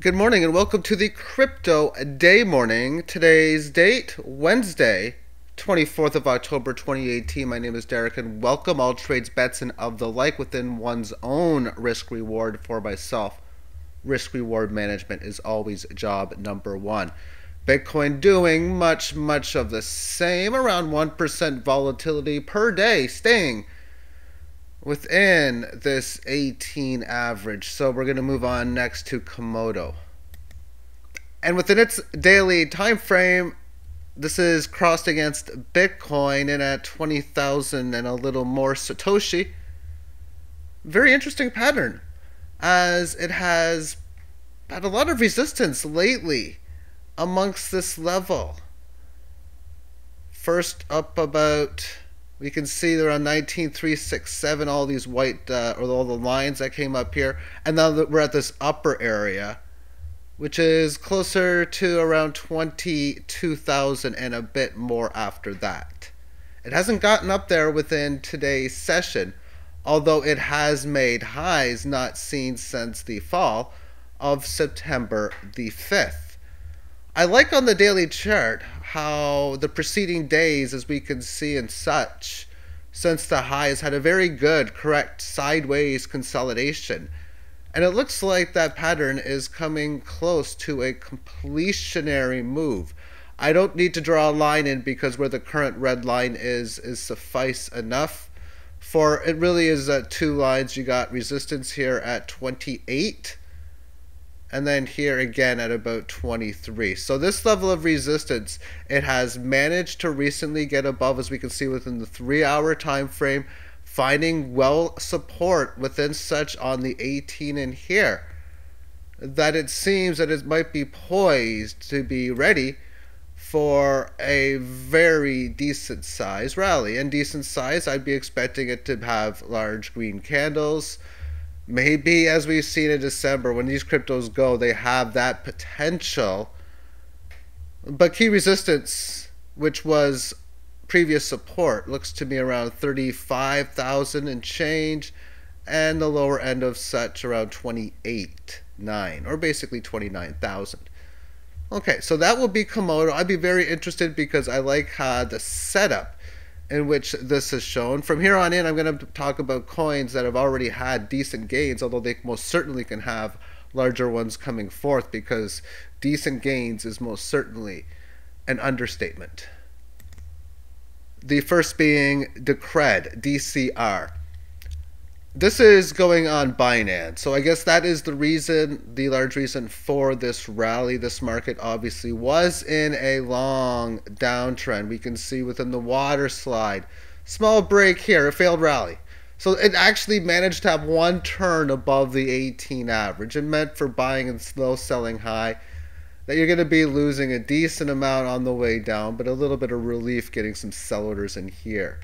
Good morning and welcome to the Crypto Day Morning. Today's date, Wednesday, 24th of October 2018. My name is Derek and welcome all trades, bets, and of the like within one's own risk reward. For myself, risk reward management is always job number one. Bitcoin doing much of the same, around 1% volatility per day, staying within this 18 average. So we're going to move on next to Komodo. And within its daily time frame, this is crossed against Bitcoin and at 20,000 and a little more Satoshi. Very interesting pattern, as it has had a lot of resistance lately amongst this level. First up about, we can see there on 19,367, all these white or all the lines that came up here, and now that we're at this upper area, which is closer to around 22,000 and a bit more after that. It hasn't gotten up there within today's session, although it has made highs not seen since the fall of September the 5th. I like on the daily chart how the preceding days, as we can see and such, since the highs had a very good, correct sideways consolidation. And it looks like that pattern is coming close to a completionary move. I don't need to draw a line in because where the current red line is suffice enough. For it really is two lines. You got resistance here at 28. And then here again at about 23. So this level of resistance, it has managed to recently get above, as we can see within the 3-hour time frame, finding well support within such on the 18 in here, that it seems that it might be poised to be ready for a very decent size rally. And decent size, I'd be expecting it to have large green candles. Maybe, as we've seen in December, when these cryptos go, they have that potential. But key resistance, which was previous support, looks to me around 35,000 and change, and the lower end of such around 28.9, or basically 29,000. Okay, so that will be Komodo. I'd be very interested because I like the setup in which this is shown. From here on in, I'm going to talk about coins that have already had decent gains, although they most certainly can have larger ones coming forth, because decent gains is most certainly an understatement. The first being Decred, DCR. This is going on Binance, so I guess that is the reason, the large reason for this rally. This market obviously was in a long downtrend. We can see within the water slide, small break here, a failed rally. So it actually managed to have one turn above the 18 average. It meant for buying and slow selling high that you're going to be losing a decent amount on the way down, but a little bit of relief getting some sell orders in here.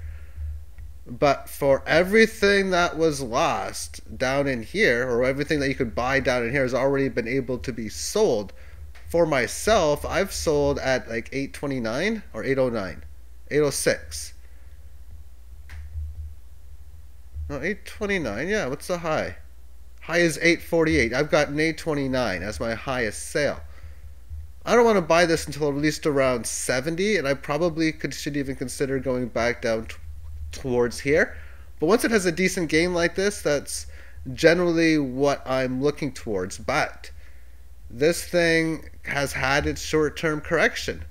But for everything that was lost down in here, or everything that you could buy down in here, has already been able to be sold. For myself, I've sold at like 829 or 809, 806. No, 829. Yeah, what's the high? High is 848. I've got an 829 as my highest sale. I don't want to buy this until at least around 70, and I probably should even consider going back down towards here. But once it has a decent gain like this, that's generally what I'm looking towards. But this thing has had its short-term correction.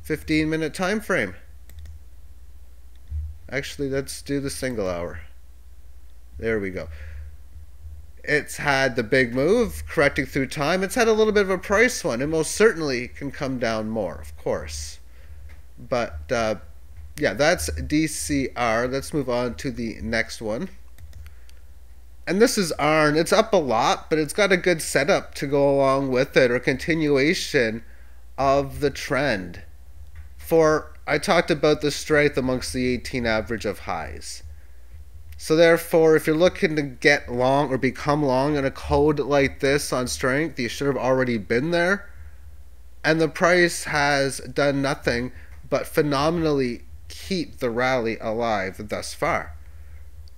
15-minute time frame. Actually, let's do the single hour. There we go. It's had the big move, correcting through time. It's had a little bit of a price one. It most certainly can come down more, of course. But yeah, that's DCR. Let's move on to the next one. And this is ARN. It's up a lot, but it's got a good setup to go along with it, or continuation of the trend. For I talked about the strength amongst the 18 average of highs. So therefore, if you're looking to get long or become long in a code like this on strength, you should have already been there. And the price has done nothing but phenomenally keep the rally alive thus far.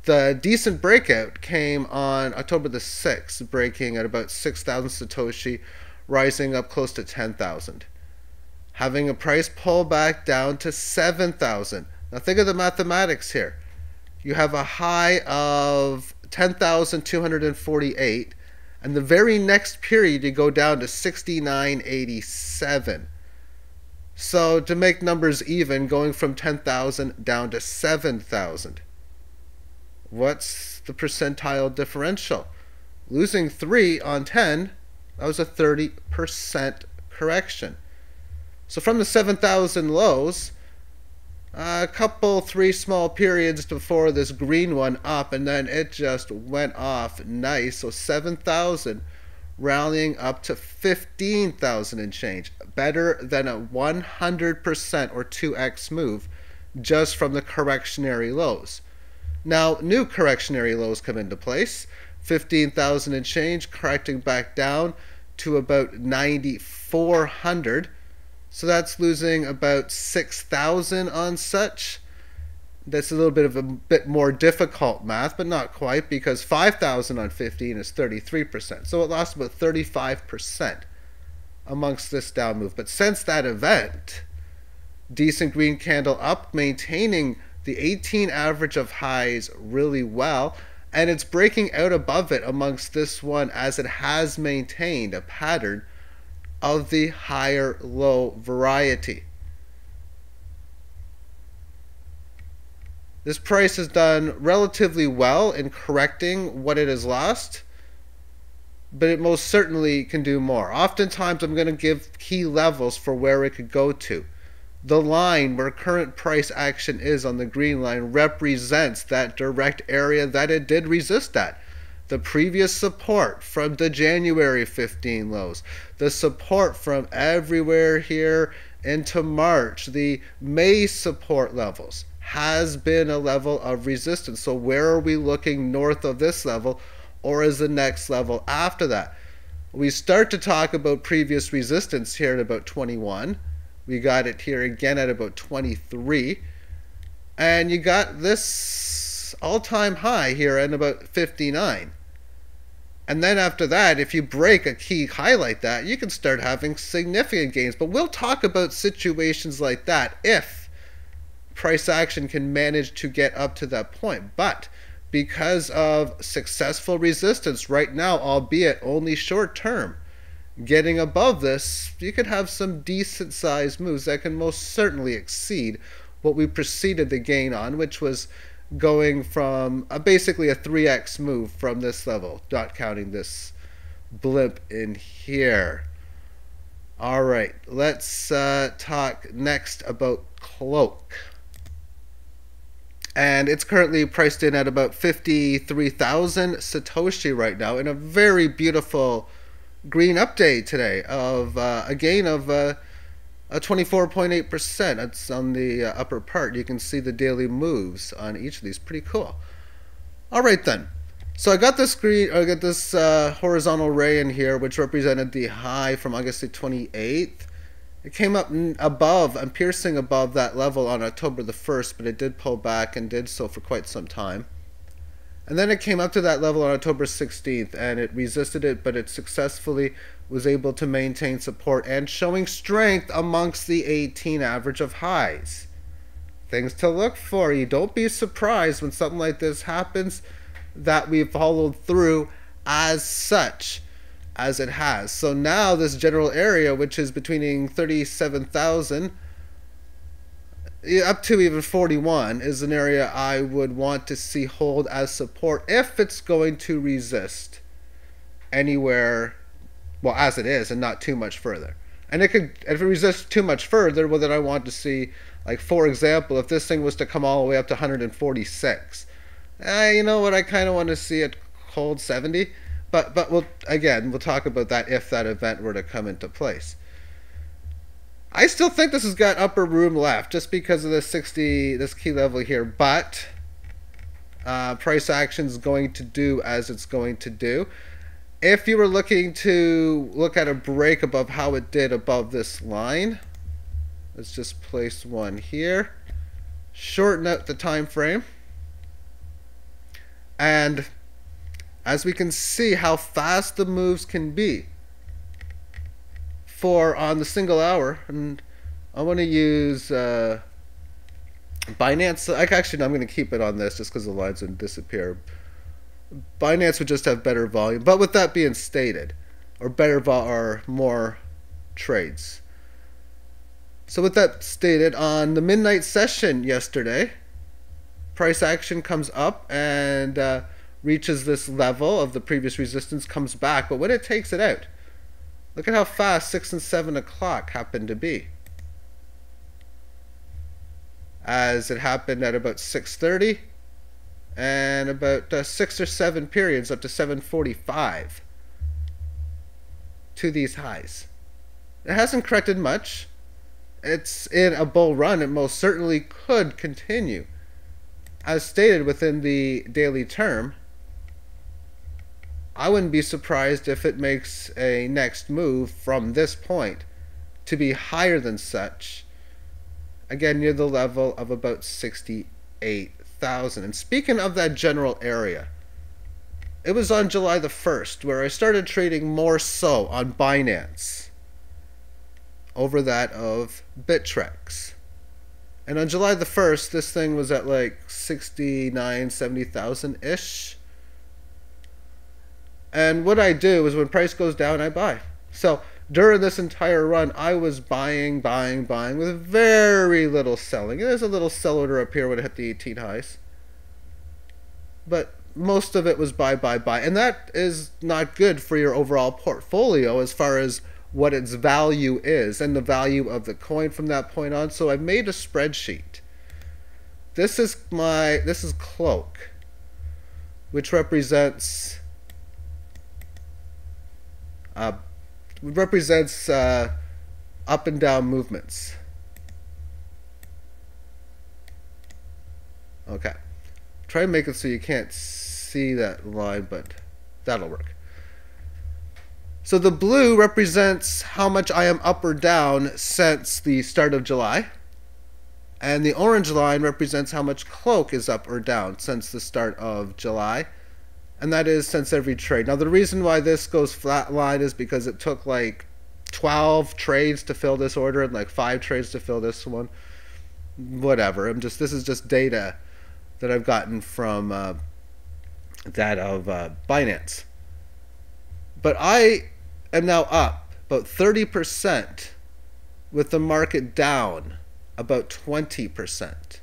The decent breakout came on October the 6th, breaking at about 6,000 Satoshi, rising up close to 10,000. Having a price pullback down to 7,000. Now think of the mathematics here. You have a high of 10,248, and the very next period you go down to 69.87. So to make numbers even, going from 10,000 down to 7,000. What's the percentile differential? Losing 3 on 10, that was a 30% correction. So from the 7,000 lows, a couple, 3 small periods before this green one up, and then it just went off nice. So 7,000 rallying up to 15,000 and change. Better than a 100% or 2x move just from the correctionary lows. Now, new correctionary lows come into place. 15,000 and change, correcting back down to about 9,400. So that's losing about 6,000 on such. That's a little bit of a bit more difficult math, but not quite, because 5,000 on 15 is 33%. So it lost about 35% amongst this down move. But since that event, decent green candle up, maintaining the 18 average of highs really well, and it's breaking out above it amongst this one as it has maintained a pattern of the higher low variety. This price has done relatively well in correcting what it has lost, but it most certainly can do more. Oftentimes I'm going to give key levels for where it could go to. The line where current price action is on the green line represents that direct area that it did resist at. The previous support from the January 15 lows, the support from everywhere here into March, the May support levels has been a level of resistance. So where are we looking north of this level, or is the next level after that? We start to talk about previous resistance here at about 21. We got it here again at about 23. And you got this all-time high here at about 59. And then after that, if you break a key high like that, you can start having significant gains. But we'll talk about situations like that if price action can manage to get up to that point. But because of successful resistance right now, albeit only short term, getting above this, you could have some decent sized moves that can most certainly exceed what we preceded the gain on, which was going from basically a 3x move from this level, not counting this blip in here. All right, let's talk next about Cloak. And it's currently priced in at about 53,000 Satoshi right now, in a very beautiful green update today of a gain of a 24.8%. That's on the upper part. You can see the daily moves on each of these. Pretty cool. All right then. So I got this horizontal ray in here, which represented the high from August the 28th. It came up above and piercing above that level on October the 1st, but it did pull back and did so for quite some time. And then it came up to that level on October 16th, and it resisted it, but it successfully was able to maintain support and showing strength amongst the 18 average of highs. Things to look for. You don't be surprised when something like this happens that we followed through as such as it has. So now this general area, which is between 37,000 up to even 41, is an area I would want to see hold as support if it's going to resist anywhere, well, as it is, and not too much further. And it could, if it resists too much further, well, then I want to see, like, for example, if this thing was to come all the way up to 146, you know what, I kind of want to see it hold 70. But we'll talk about that if that event were to come into place. I still think this has got upper room left just because of this key level here, but price action is going to do as it's going to do. If you were looking to look at a break above how it did above this line, let's just place one here, shorten out the time frame. And as we can see how fast the moves can be for on the single hour, and I want to use Binance. Actually, no, I'm going to keep it on this just because the lines would disappear. Binance would just have better volume. But with that being stated, or or more trades. So with that stated, on the midnight session yesterday, price action comes up and reaches this level of the previous resistance, comes back. But when it takes it out, look at how fast 6 and 7 o'clock happened to be. As it happened at about 6:30 and about 6 or 7 periods up to 7:45 to these highs. It hasn't corrected much. It's in a bull run. It most certainly could continue. As stated within the daily term, I wouldn't be surprised if it makes a next move from this point to be higher than such, again near the level of about 68,000. And speaking of that general area, it was on July the 1st where I started trading more so on Binance over that of Bittrex. And on July the 1st, this thing was at like 69, 70,000-ish. And what I do is when price goes down, I buy. So during this entire run, I was buying with very little selling. There's a little sell order up here when it hit the 18 highs. But most of it was buy. And that is not good for your overall portfolio as far as what its value is and the value of the coin from that point on. So I've made a spreadsheet. This is Cloak, which represents up and down movements. Okay, try and make it so you can't see that line, but that'll work. So the blue represents how much I am up or down since the start of July, and the orange line represents how much Cloak is up or down since the start of July. And that is since every trade. Now the reason why this goes flat line is because it took like 12 trades to fill this order and like 5 trades to fill this one. Whatever. This is just data that I've gotten from that of Binance. But I am now up about 30% with the market down about 20%.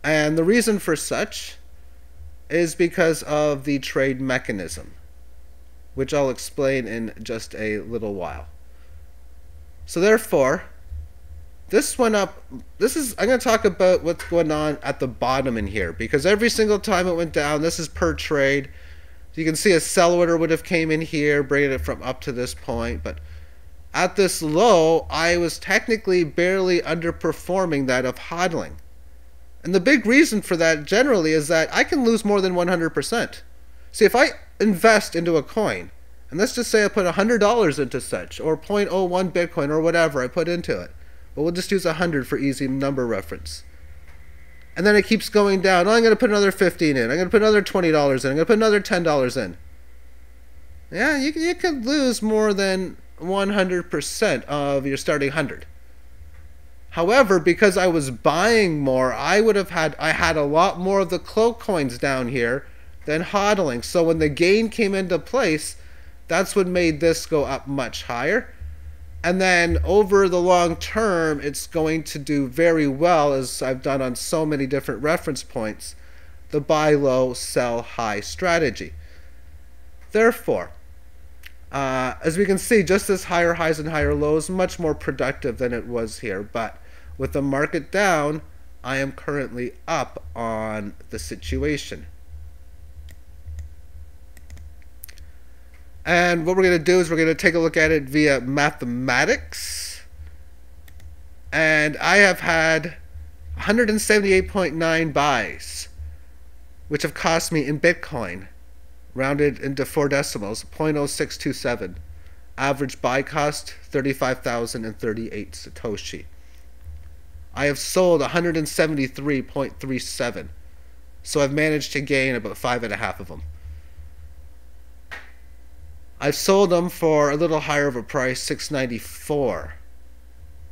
And the reason for such is because of the trade mechanism, which I'll explain in just a little while. So therefore, this went up. I'm going to talk about what's going on at the bottom in here, because every single time it went down, this is per trade. You can see a sell order would have came in here, bringing it from up to this point, but at this low, I was technically barely underperforming that of hodling. And the big reason for that generally is that I can lose more than 100%. See, if I invest into a coin, and let's just say I put $100 into such, or 0.01 Bitcoin, or whatever I put into it, but we'll just use 100 for easy number reference. And then it keeps going down. Oh, I'm going to put another 15 in. I'm going to put another $20 in. I'm going to put another $10 in. Yeah, you could lose more than 100% of your starting 100. However, because I was buying more, I had a lot more of the Cloak coins down here than hodling. So when the gain came into place, that's what made this go up much higher. And then over the long term, it's going to do very well, as I've done on so many different reference points, the buy low, sell high strategy. Therefore, as we can see, just this higher highs and higher lows, much more productive than it was here. But with the market down, I am currently up on the situation. And what we're going to do is we're going to take a look at it via mathematics. And I have had 178.9 buys, which have cost me in Bitcoin, rounded into 4 decimals, 0.0627. Average buy cost, 35,038 Satoshi. I have sold 173.37. So I've managed to gain about 5.5 of them. I've sold them for a little higher of a price, 694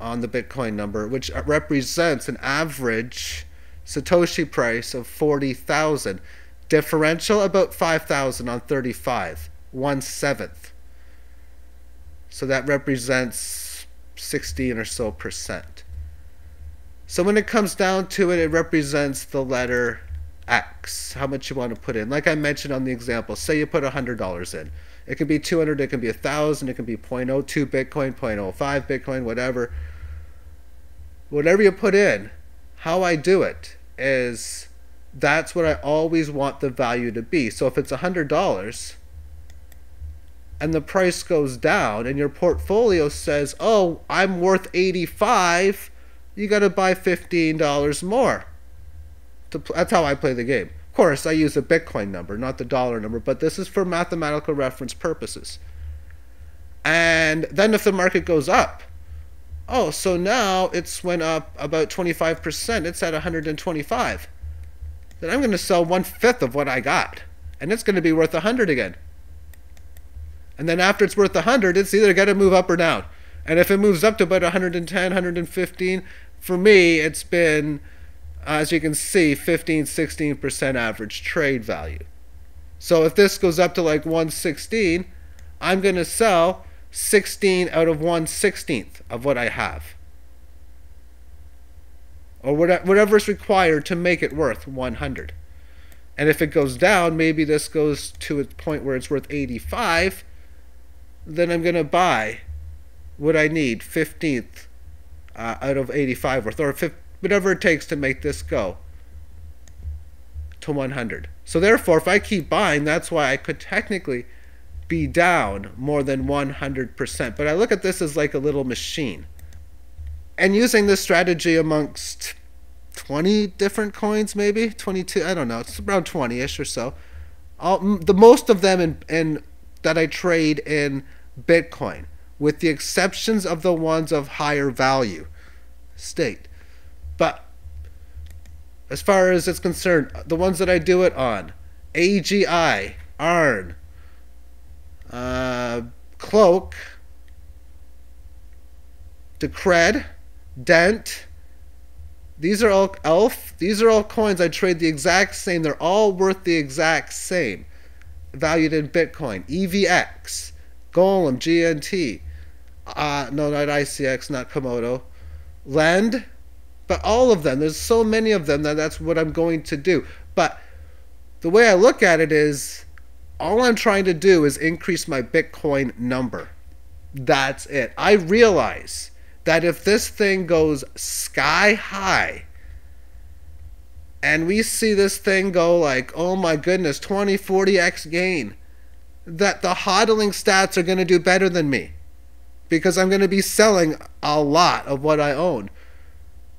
on the Bitcoin number, which represents an average Satoshi price of 40,000. Differential about 5,000 on 35, 1/7. So that represents 16 or so percent. So when it comes down to it, it represents the letter X, how much you want to put in. Like I mentioned on the example, say you put $100 in. It can be 200, it can be 1,000, it can be 0.02 Bitcoin, 0.05 Bitcoin, whatever. Whatever you put in, how I do it is that's what I always want the value to be. So if it's $100 and the price goes down and your portfolio says, oh, I'm worth 85, you got to buy $15 more. That's how I play the game. Of course, I use a Bitcoin number, not the dollar number, but this is for mathematical reference purposes. And then if the market goes up, oh, so now it's went up about 25%. It's at 125. Then I'm going to sell 1/5 of what I got. And it's going to be worth 100 again. And then after it's worth 100, it's either got to move up or down. And if it moves up to about 110, 115, for me, it's been, as you can see, 15, 16% average trade value. So if this goes up to like 116, I'm going to sell 16 out of 1/16 of what I have. Or whatever is required to make it worth 100. And if it goes down, maybe this goes to a point where it's worth 85, then I'm going to buy what I need, 15th out of 85 worth, or whatever it takes to make this go to 100. So therefore, if I keep buying, that's why I could technically be down more than 100%. But I look at this as like a little machine. And using this strategy amongst 20 different coins, maybe 22, I don't know, it's around 20-ish or so. The most of them in that I trade in Bitcoin, with the exceptions of the ones of higher value state. But as far as it's concerned, the ones that I do it on, AGI, ARN, Cloak, Decred, Dent, these are all ELF. These are all coins I trade the exact same. They're all worth the exact same, valued in Bitcoin. EVX, Golem, GNT, no, not ICX, not Komodo, Lend, but all of them. There's so many of them that that's what I'm going to do. But the way I look at it is, all I'm trying to do is increase my Bitcoin number. That's it. I realize that if this thing goes sky high and we see this thing go like, oh my goodness, 20, 40x gain, that the hodling stats are going to do better than me because I'm going to be selling a lot of what I own.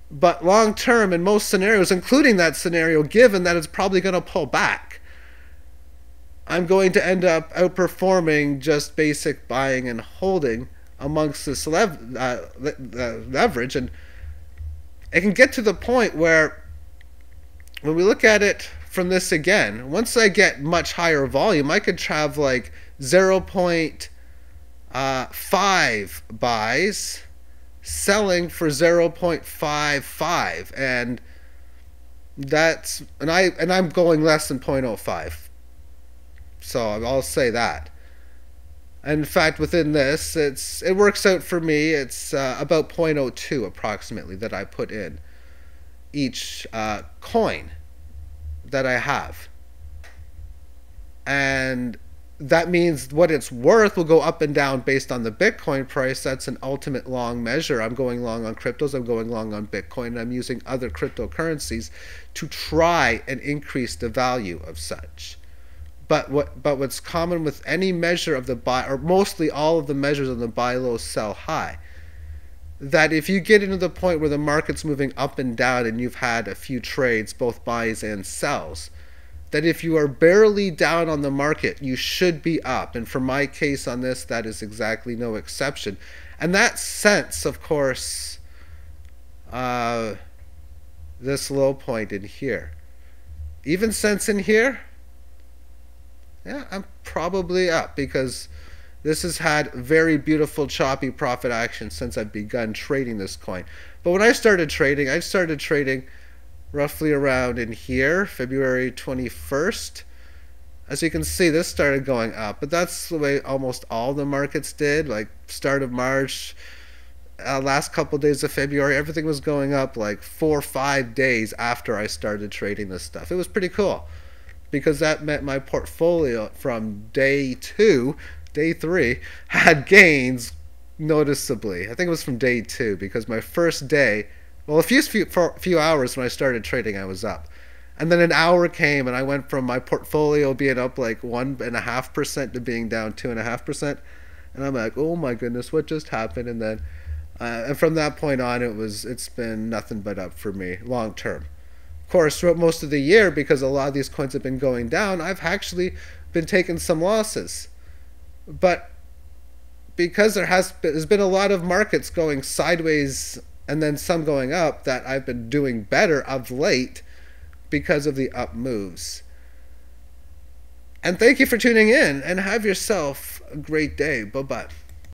But long term, in most scenarios, including that scenario, given that it's probably going to pull back, I'm going to end up outperforming just basic buying and holding amongst this leverage. And it can get to the point where, when we look at it from this again, once I get much higher volume, I could have like 0.5 buys selling for 0.55, and that's, and I'm going less than 0.05. So I'll say that. And in fact, within this, it works out for me. It's about 0.02 approximately that I put in each coin that I have. And that means what it's worth will go up and down based on the Bitcoin price. That's an ultimate long measure. I'm going long on cryptos, I'm going long on Bitcoin, and I'm using other cryptocurrencies to try and increase the value of such. But what's common with any measure of the buy, or mostly all of the measures of the buy low, sell high, that if you get into the point where the market's moving up and down and you've had a few trades, both buys and sells, that if you are barely down on the market, you should be up. And for my case on this, that is exactly no exception. And that sense, of course, this low point in here, even cents in here, yeah, I'm probably up because this has had very beautiful choppy profit action since I've begun trading this coin. But when I started trading roughly around in here, February 21st. As you can see, this started going up, but that's the way almost all the markets did. Like start of March, last couple of days of February, everything was going up like 4 or 5 days after I started trading this stuff. It was pretty cool because that meant my portfolio from day 3, had gains noticeably. I think it was from day 2 because my first day, well, for a few hours when I started trading, I was up. And then an hour came and I went from my portfolio being up like 1.5% to being down 2.5%. And I'm like, oh my goodness, what just happened? And from that point on, it's been nothing but up for me long term. Of course, throughout most of the year, because a lot of these coins have been going down, I've actually been taking some losses. But because there's been a lot of markets going sideways and then some going up, that I've been doing better of late because of the up moves. And thank you for tuning in, and have yourself a great day. Bye-bye.